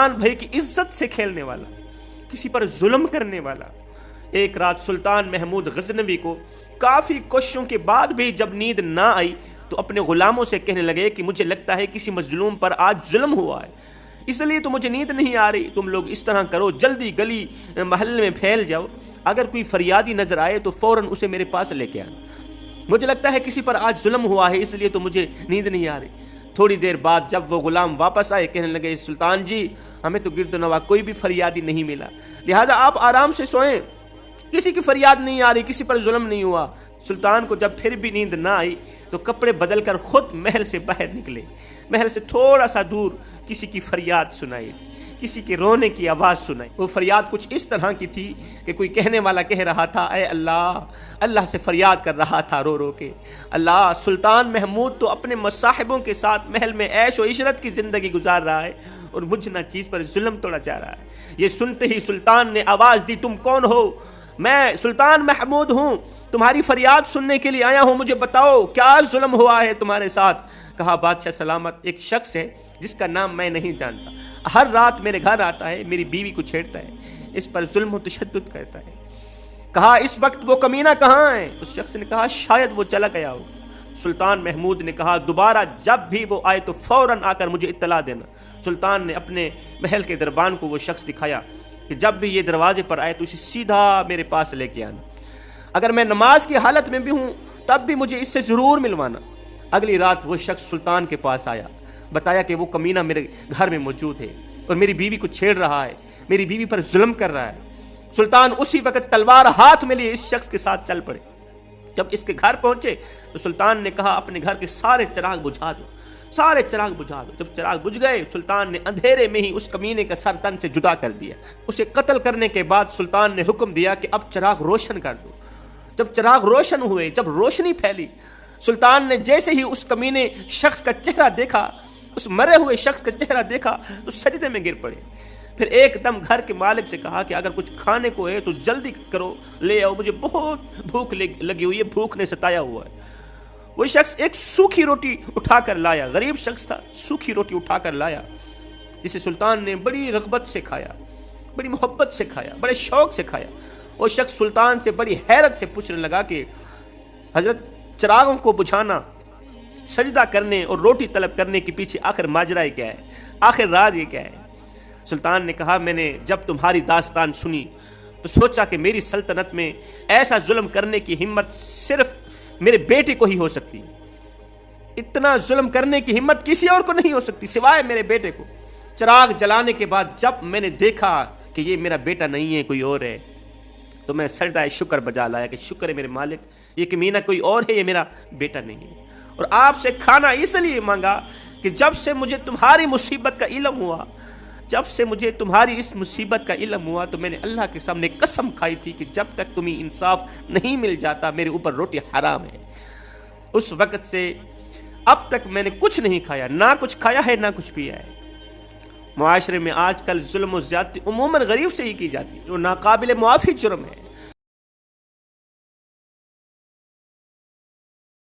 بھائی کی عزت سے کھیلنے والا، کسی پر ظلم کرنے والا۔ ایک رات سلطان محمود غزنوی کو کافی کوششوں کے بعد بھی جب نیند نہ آئی تو اپنے غلاموں سے کہنے لگے کہ مجھے لگتا ہے کسی مظلوم پر آج ظلم ہوا ہے، اس لیے تو مجھے نیند نہیں آ رہی، تم لوگ اس طرح کرو، جلدی گلی محلے میں پھیل جاؤ، اگر کوئی فریادی نظر آئے تو فوراً اسے میرے پاس لے کے آنا، مجھے لگتا ہے کسی پر آج ظلم ہوا ہے، اس لیے تو مجھے نیند نہیں آ رہی۔ تھوڑی دیر بعد جب وہ غلام واپس آئے کہنے لگے سلطان جی ہمیں تو گرد و نواح کوئی بھی فریادی نہیں ملا، لہٰذا آپ آرام سے سوئیں، کسی کی فریاد نہیں آ رہی، کسی پر ظلم نہیں ہوا۔ سلطان کو جب پھر بھی نیند نہ آئی تو کپڑے بدل کر خود محل سے باہر نکلے، محل سے تھوڑا سا دور کسی کی فریاد سنائی، کسی کے رونے کی آواز سنائی۔ وہ فریاد کچھ اس طرح کی تھی کہ کوئی کہنے والا کہہ رہا تھا اے اللہ، اللہ سے فریاد کر رہا تھا رو رو کے، اللہ سلطان محمود تو اپنے مصاحبوں کے ساتھ محل میں عیش و عشرت کی زندگی گزار رہا ہے اور مجھ نہ چیز پر ظلم توڑا جا رہا ہے۔ یہ سنتے ہی سلطان نے آواز دی تم کون ہو؟ میں سلطان محمود ہوں، تمہاری فریاد سننے کے لیے آیا ہوں، مجھے بتاؤ کیا ظلم ہوا ہے تمہارے ساتھ؟ کہا بادشاہ سلامت ایک شخص ہے جس کا نام میں نہیں جانتا، ہر رات میرے گھر آتا ہے، میری بیوی کو چھیڑتا ہے، اس پر ظلم و تشدد کرتا ہے۔ کہا اس وقت وہ کمینہ کہاں ہے؟ اس شخص نے کہا شاید وہ چلا گیا ہوگا۔ سلطان محمود نے کہا دوبارہ جب بھی وہ آئے تو فوراً آ کر مجھے اطلاع دینا۔ سلطان نے اپنے محل کے دربان کو وہ شخص دکھایا کہ جب بھی یہ دروازے پر آئے تو اسے سیدھا میرے پاس لے کے آنا، اگر میں نماز کی حالت میں بھی ہوں تب بھی مجھے اس سے ضرور ملوانا۔ اگلی رات وہ شخص سلطان کے پاس آیا، بتایا کہ وہ کمینہ میرے گھر میں موجود ہے اور میری بیوی کو چھیڑ رہا ہے، میری بیوی پر ظلم کر رہا ہے۔ سلطان اسی وقت تلوار ہاتھ میں لیے اس شخص کے ساتھ چل پڑے۔ جب اس کے گھر پہنچے تو سلطان نے کہا اپنے گھر کے سارے چراغ بجھا دو، سارے چراغ بجھا دو۔ جب چراغ بجھ گئے سلطان نے اندھیرے میں ہی اس کمینے کا سر تن سے جدا کر دیا۔ اسے قتل کرنے کے بعد سلطان نے حکم دیا کہ اب چراغ روشن کر دو۔ جب چراغ روشن ہوئے، جب روشنی پھیلی، سلطان نے جیسے ہی اس کمینے شخص کا چہرہ دیکھا، اس مرے ہوئے شخص کا چہرہ دیکھا تو سجدے میں گر پڑے۔ پھر ایک دم گھر کے مالک سے کہا کہ اگر کچھ کھانے کو ہے تو جلدی کرو لے آؤ، مجھے بہت بھوک لگی ہوئی ہے، بھوک نے ستایا ہوا ہے۔ وہ شخص ایک سوکھی روٹی اٹھا کر لایا، غریب شخص تھا، سوکھی روٹی اٹھا کر لایا جسے سلطان نے بڑی رغبت سے کھایا، بڑی محبت سے کھایا، بڑے شوق سے کھایا۔ وہ شخص سلطان سے بڑی حیرت سے پوچھنے لگا کہ حضرت چراغوں کو بجھانا، سجدہ کرنے اور روٹی طلب کرنے کے پیچھے آخر ماجرا کیا ہے، آخر راز یہ کیا ہے؟ سلطان نے کہا میں نے جب تمہاری داستان سنی تو سوچا کہ میری سلطنت میں ایسا ظلم کرنے کی ہمت صرف میرے بیٹے کو ہی ہو سکتی، اتنا ظلم کرنے کی ہمت کسی اور کو نہیں ہو سکتی سوائے میرے بیٹے کو۔ چراغ جلانے کے بعد جب میں نے دیکھا کہ یہ میرا بیٹا نہیں ہے، کوئی اور ہے، تو میں سجدہ شکر بجا لایا کہ شکر ہے میرے مالک، یہ کمینہ کوئی اور ہے، یہ میرا بیٹا نہیں ہے۔ اور آپ سے کھانا اس لیے مانگا کہ جب سے مجھے تمہاری مصیبت کا علم ہوا، جب سے مجھے تمہاری اس مصیبت کا علم ہوا تو میں نے اللہ کے سامنے قسم کھائی تھی کہ جب تک تمہیں انصاف نہیں مل جاتا میرے اوپر روٹی حرام ہے۔ اس وقت سے اب تک میں نے کچھ نہیں کھایا، نہ کچھ کھایا ہے نہ کچھ پیا ہے۔ معاشرے میں آج کل ظلم و زیادتی عموماً غریب سے ہی کی جاتی ہے جو ناقابل معافی جرم ہے۔